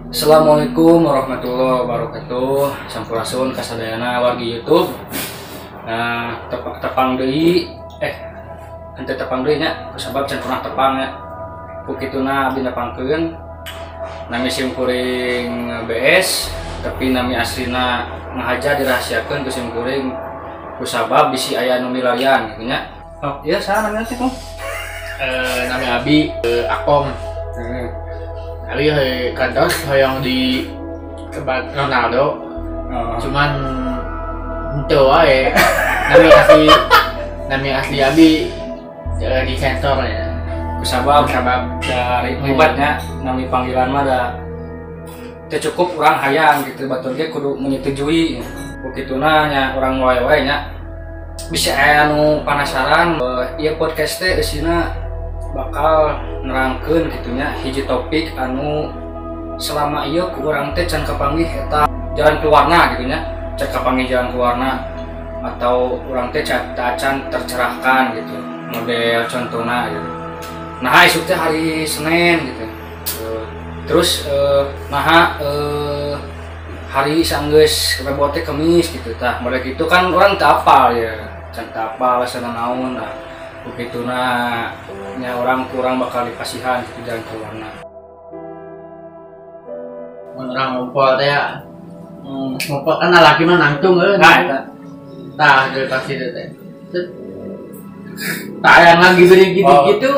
Assalamualaikum warahmatullahi wabarakatuh. Sampurasun kasadayana wargi YouTube. Nah, tepang deui henteu tepang deui nya kusabab can pernah tepang nya. Ku kituna abdi nepangkeun nami sim kuring BS, tapi nami aslina ngahaja dirahasiakeun ku sim kuring kusabab bisi aya nu milarian gitu nya. Oh, iya saha namanya teh, Kong? Nami Abi Akom. Ali kantos yang di tempat Ronaldo. Cuman itu wae. Nami asli Abi di sensor ya. Kusabab dari hebatnya nami panggilan mah da teu cukup urang hayang gitu batur ge kudu menyetujui. Begituna nya urang wae-wae nya bisa aya anu penasaran ieu podcast teh eusina bakal nerangkeun gitunya hiji topik anu selama ieu ku urang teh can kapanggih eta jalan keluarna gitunya, can kapanggih jalan keluarna atau urang teh can tercerahkan gitu model contohna gitu. Nah isuk teh hari Senin gitu. Terus hari saenggeus rebo teh Kamis gitu tah model gitu kan urang teu apal ya, can teu apal lasana naon. Nah begituna nya orang kurang bakal dikasihan gitu jalan keluarna. Orang ngumpul teh ya. Ngumpul kan laki mah nangtung euy. Nah eta Tah dari pasti teh. Tayang lagi beri gitu-gitu.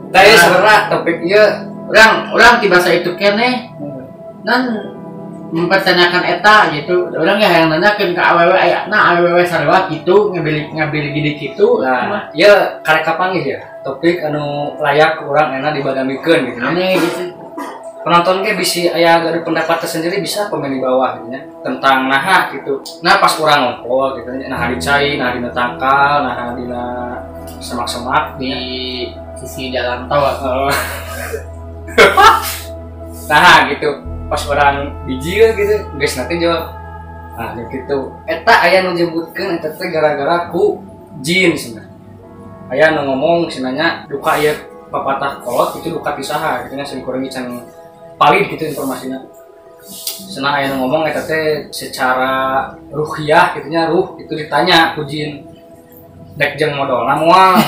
Tadi sebenarnya topik ieu Orang tiba saya itu kene dan mempertanyakan eta gitu. Orang ya yang nanyakeun ka awewe ayatna awewe sarua kitu ngabili gini kitu. Nah, ieu karek kapanggih ya topik anu layak urang ena dibadamikeun gitu. Aneh gitu. Penonton ge bisi aya dari pendapat tersendiri bisa komen di bawah gitu nya tentang naha gitu. Nah pas urang ngompol gitu nya nah di cai, nah dina tangkal, nah dina semak-semak Di sisi jalan tol. Nah gitu pas orang biji gitu guys nanti jawab nah gitu eta aya nu nyebutkeun eta teh gara-gara ku jin cenah aya nu ngomong cenanya duka ieu papatah kolot itu duka pisaha gitu nya sing kuring can valid gitu informasinya cenah aya nu ngomong eta teh secara ruhiyah gitu nya ruh itu ditanya ku jin dek jeung modalna moal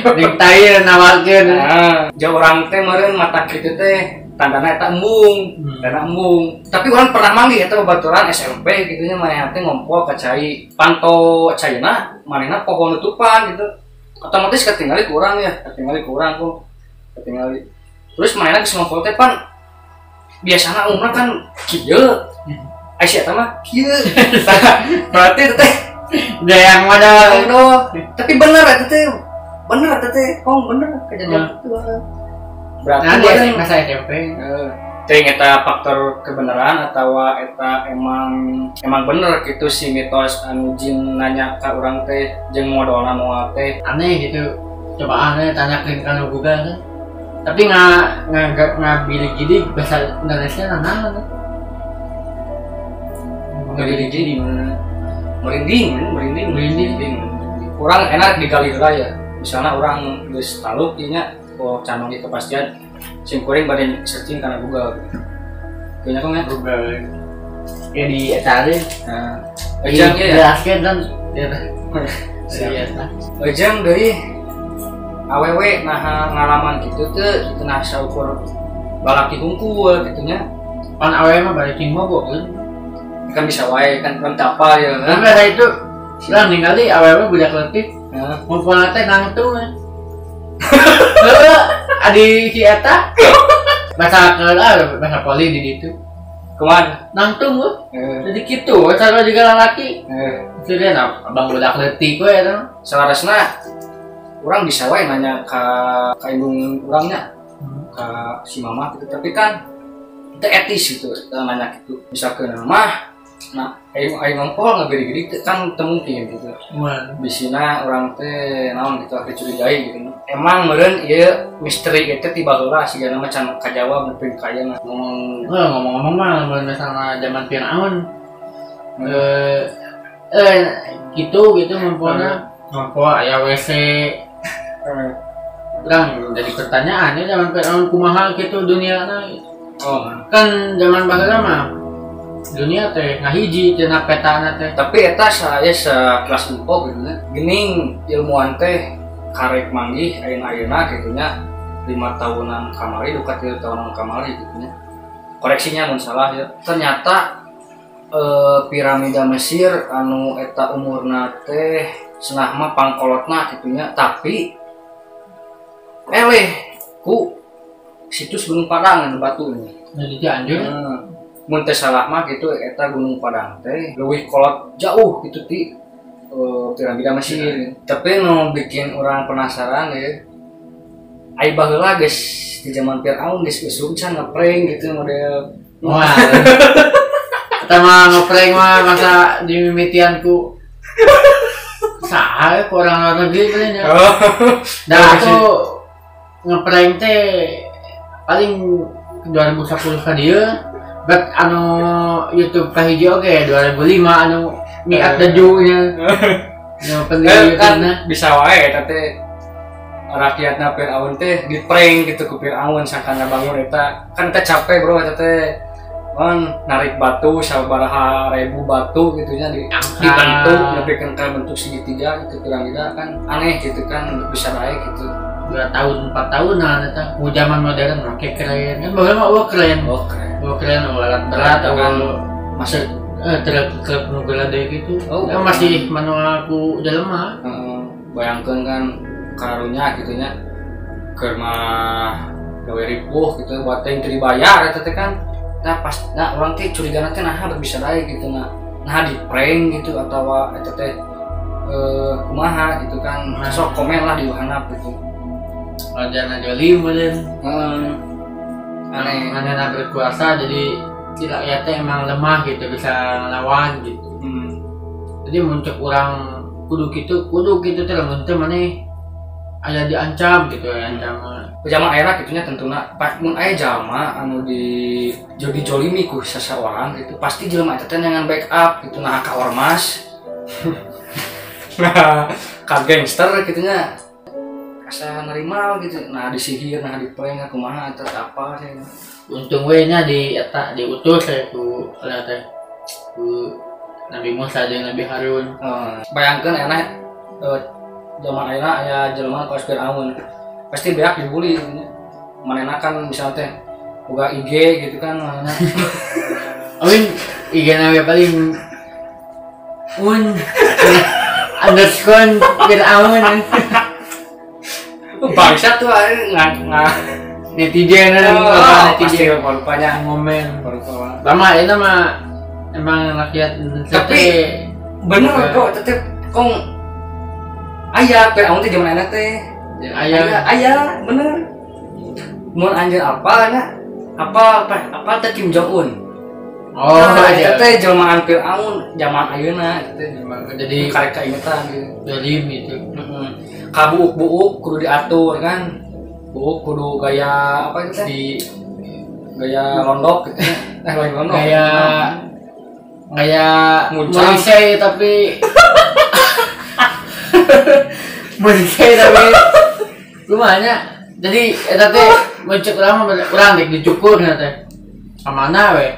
Diktair nawarkeun. nah jauh orang teh meureun mata kitu teh tandana eta embung, dana embung. Tapi orang pernah manggih eta babaturan SMP gitu nya manehna teh ngompol ka cai. Panto caina manehna pohon nutupan gitu. Otomatis ketinggali ku urang ya, ketinggali. Terus manehna geus ngompol teh pan biasana umurna kan kieu. Aisyah eta mah kieu. Berarti teh Yang modal. tapi bener eta teh. Bener kejadian itu. Berarti Nanti masa SMP. Ting eta faktor kebenaran atau eta emang bener gitu si mitos anu jin nanya ka urang teh jeung modalna moal teh Aneh gitu. Coba aneh tanyakeun kana Google kan. Tapi ngabili gini bahasa Indonesia naon? ngabili jadi merinding. Urang enak digali raya. Misalnya orang geus taluk nya canong di kepastian sim kuring bade searching kana Google. Kayaknya kok ya Google. Ya di etare. Nah, Ejang ya. jelaskeun dan Ejang dari awewe nah ngalaman gitu teh kitu nah saukur balaki hungkul gitu nya. Pan awewe mah balikin mogok kan. Kan bisa wae kan apa ya Kan kan. biasa itu silang ningali awewe budak leutik. Ngumpul teh nangtung kan. Adi si eta bahasa bahasa poli di ditu. Kemana? Nangtung gua. Jadi kitu, cara juga lalaki. Itu dia abang budak leutik we eta. Salarasna urang bisa wae nanya ka indung urangnya. Ka si mama gitu tapi kan itu etis gitu nanya gitu. Misalkeun mah nah aing ngompol ngabiri-giri kan teu mungkin gitu. Bisina orang teh naon gitu atuh curigai gitu. Emang meureun ieu misteri itu tiba heula sigana mah can kajawab nepi ka ayeuna. Ngomong-ngomong mah misalnya zaman Firaun gitu ngumpulna ngumpul aya WC. Urang jadi pertanyaan ya zaman Firaun kumaha kitu duniana. Oh, Kan zaman baheula mah dunia teh ngahiji cenah petana teh. tapi eta saya sekelas info gitu nya. Geuning ilmuwan teh karek manggih ayeuna kitu nya 5 tahunan kamari duka 3 tahunan kamari gitu nya. Koreksinya mun salah ya. Ternyata piramida Mesir anu eta umurna teh cenah mah pangkolotna kitu nya, tapi eleh ku situs Gunung Padang anu batu nya. Jadi Cianjur. Mun teh salah mah gitu eta Gunung Padang teh leuwih kolot jauh gitu ti piramida Mesir. Tapi nu bikin orang penasaran ya, ai baheula geus di zaman Firaun geus usum can ngeprank gitu model. Wah. Pertama ngeprank mah masa dimimitianku. Saha ku orang luar negeri benernya. Dan aku ngeprank teh paling 2010 ka dieu. Bet anu YouTube kahiji oge 2005 anu miat dejunya. Nu penting Kan YouTube-na. bisa wae eta teh rakyatna Firaun teh di prank gitu ku Firaun sangkana bangun eta. Kan teh capek bro eta teh. Narik batu sabaraha ribu batu gitu nya dibantu nepikeun ka bentuk segitiga gitu piramida kan aneh gitu kan bisa baik gitu. 2 tahun 4 tahun nah eta ku zaman modern make keren kan baheula mah keren. Oh keren. Keren alat berat kan atau masih truk mobil ada gitu. Oh, Ya, masih manual aku jelema. bayangkeun kan karunya gitu nya keur mah gawe ripuh gitu buat teh teu dibayar eta teh kan. Nah pas urang teh curigana teh naha bisa dae gitu nah di prank gitu atau eta teh kumaha gitu kan. Sok komen lah di handap gitu. Wajana jolim meureun. Aneh. Manehna berkuasa jadi tidak ya teh emang lemah gitu bisa ngelawan gitu. Jadi muncul orang kudu gitu teh lamun teh maneh aya diancam gitu ya ancaman. Jama ayeuna kitunya tentuna mun aya jalma anu jadi jolimi ku seseorang gitu pasti jelema eta teh nyangan backup gitu nah ka ormas. Nah, ka gangster kitunya asa nerima gitu. Nah disihir nah diprank kumaha eta apa sih. Untung we nya di eta diutus ya ku teh ku Nabi Musa jeung Nabi Harun. Bayangkeun enak zaman ayeuna aya jelema kelas Firaun pasti beak dibully manehna kan misalnya teh boga IG gitu kan manehna. Amin IG na paling underscore Firaun. Bangsa tuh netizen pasti rupanya momen lama itu mah emang rakyat tapi bener bro tetep kong ayah Firaun teh zaman enak teh ayah bener mun anjir apa teh Kim Jong Un. Eta teh jelmaan Firaun zaman ayeuna teh jadi karek kaingetan gitu. Dolim gitu. Kabuuk kudu diatur kan. Buuk kudu gaya apa itu di gaya londok gitu. Londok. Gaya Morrissey tapi Morrissey tapi kumanya. Jadi eta teh muncul urang dek dicukur nya teh. Kamana we?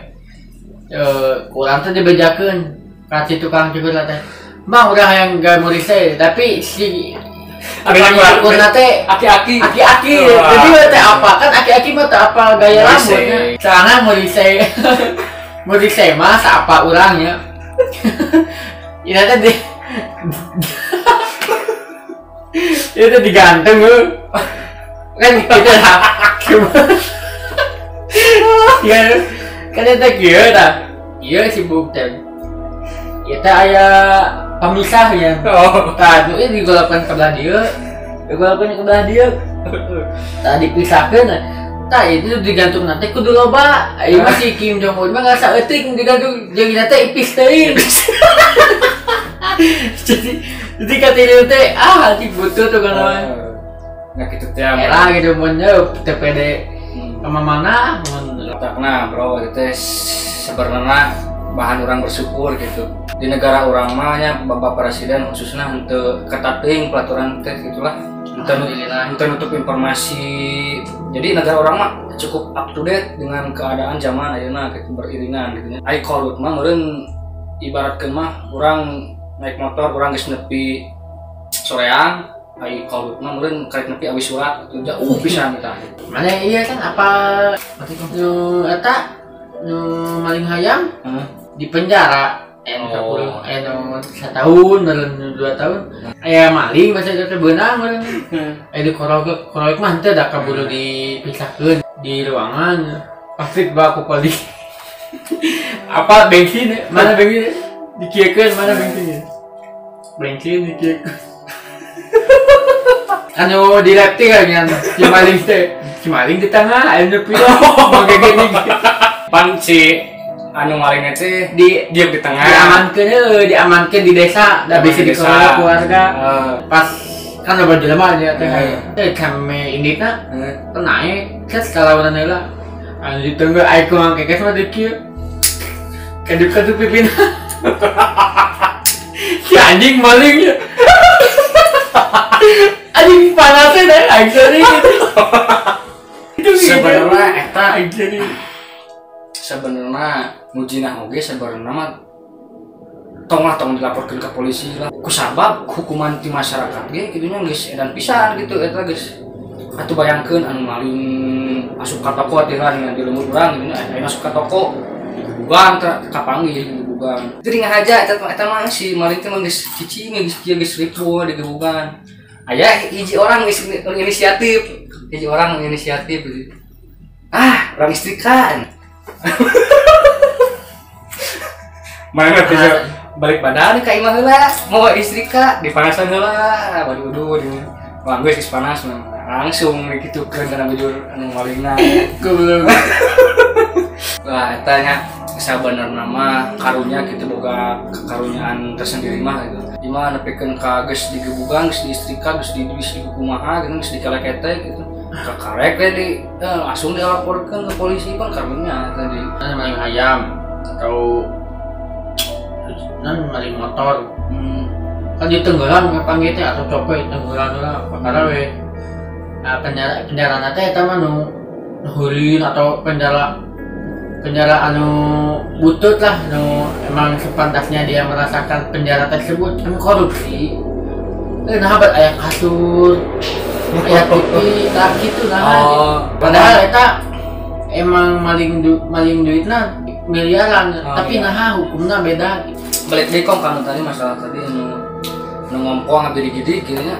Kurang teh dibejakeun ka si tukang cukur teh. Bang udah yang gak Morrissey tapi si kurang teh aki-aki. Jadi teh apa kan aki-aki mah teh apa gaya rambutnya. Soalnya Morrissey mah apa urangnya. Ini teh di itu digantung kan gitu lah. Ya kan itu kieu tah. Ieu sibuk teh. Eta aya pemisah ya. Tah nu ieu digolapkeun ka belah dieu. Tah dipisahkeun. Tah itu digantung nanti kudu loba. Ieu mah si Kim Jong Un mah ngasa eutik digantung jeung ieu teh ipis teuing. Jadi katilu teh hati butuh tuh kana. Nah gitu teh. Era gitu mun teu pede sama mana mun nah bro itu teh sebenarnya bahan orang bersyukur gitu di negara orang mah nya Bapak Presiden khususnya untuk ketat teuing pelaturan teh gitulah Untuk nutup informasi. Jadi negara orang mah cukup up to date dengan keadaan zaman ayeuna gitu beriringan gitu nya. Ai kolut mah meureun ibaratkeun mah urang naik motor urang geus nepi soreang, ai kolut mah meureun karek nepi awis surat itu jauh pisan eta. Mana iya kan apa nu eta nu maling hayam di penjara setahun dan 2 tahun aya maling masa itu beunang meureun di korok mah teh da kaburu dipisahkeun di ruangan pasti baku pali apa bensin mana bensin dikiekeun mana bensin dikiekeun anu di lepti kan si maling di tengah anu pilo mage gini panci anu malingnya teh diam di tengah diamankan di desa da bisa dikelola keluarga pas kan ada jelema nya teh kami inditna naik kes kalaunan heula anu di tengah ai ku mangke kes mah dikieu kaduk-kaduk pipina si anjing malingnya anjing panasnya deh anjing itu sebenarnya eta sebenarnya ngujinah oge sebenarnya mah tong dilaporkan ke polisi lah kusabab hukuman di masyarakat ge kidunya geus edan pisan gitu eta geus atuh bayangkeun anu maling asup ka toko atiran di lembur urang gitu aya masuk ka toko digebugan kapanggih digebugan jadi ngahaja eta mah si maling teh mah geus cicing geus ripuh digebugan aya hiji orang geus inisiatif gitu. Orang istrikan mana bisa balik badan ka imah heula mau istrika dipanasan heula waduh wah gue geus panas langsung dikitukeun kana bujur anu malingna goblok wah eta nya sabenerna mah karunya kitu boga karunyaan tersendiri mah gitu dimana nepikeun ka geus digebugan geus diistrika geus kumaha gitu geus dikalekete gitu kakarek teh langsung dilaporkan ke polisi kan karunya tadi maling ayam atau maling motor kan ditenggelam kapan gitu atau copet tenggelam lah perkara we penjara teh eta mah nu hurin atau penjara anu butut lah nu emang sepantasnya dia merasakan penjara tersebut kan korupsi nah habat aya kasur aya TV tak gitu nah padahal eta emang maling duitna miliaran tapi nah hukumnya beda balik deui kong kan tadi masalah tadi nu ngompong abdi gede kieunya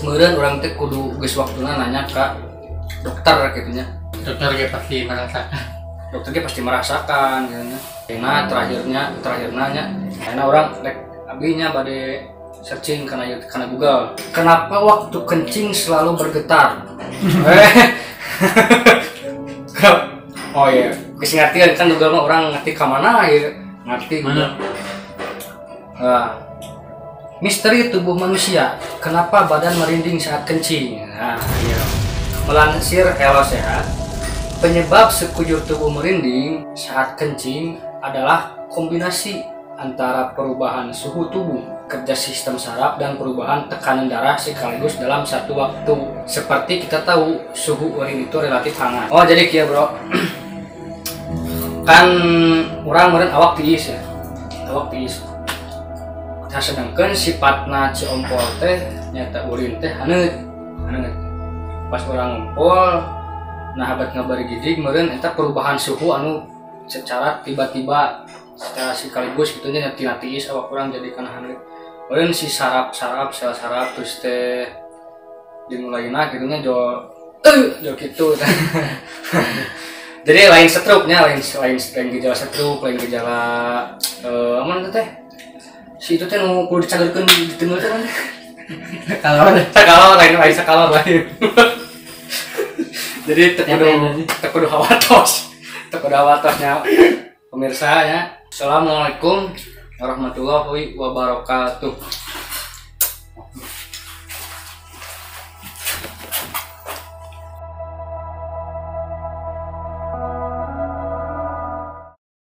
meureun urang teh kudu geus waktuna nanya ka dokter kitu nya dokter ge pasti merasakan gitu nya karena terakhirnya nya karena orang rek abdi nya bade searching karena Google kenapa waktu kencing selalu bergetar oh iya geus ngartieun kan Google mah orang ngerti ka mana ya ngerti mana misteri tubuh manusia kenapa badan merinding saat kencing iya melansir Hello Sehat penyebab sekujur tubuh merinding saat kencing adalah kombinasi antara perubahan suhu tubuh, kerja sistem saraf, dan perubahan tekanan darah sekaligus dalam satu waktu. Seperti kita tahu, suhu urin itu relatif hangat. Oh, jadi kia bro. Kan orang meureun awak tiis ya. Awak tiis. Nah, sedangkan sifatna ci ompol teh nyata urin teh haneut. Pas orang ngompol, nah habat ngabari gidig meureun eta perubahan suhu anu secara tiba-tiba secara sekaligus gitu nya tiis awak kurang jadi kana haneut. Meureun si sel saraf terus teh dimulaina kitu nya jo kitu. Jadi lain stroke-nya, lain gejala stroke, lain gejala aman teh. Si itu teh nu kudu dicagerkeun di tengah teh. Kalau lain lain. Jadi tekudu hawatosnya pemirsa ya. Assalamualaikum warahmatullahi wabarakatuh.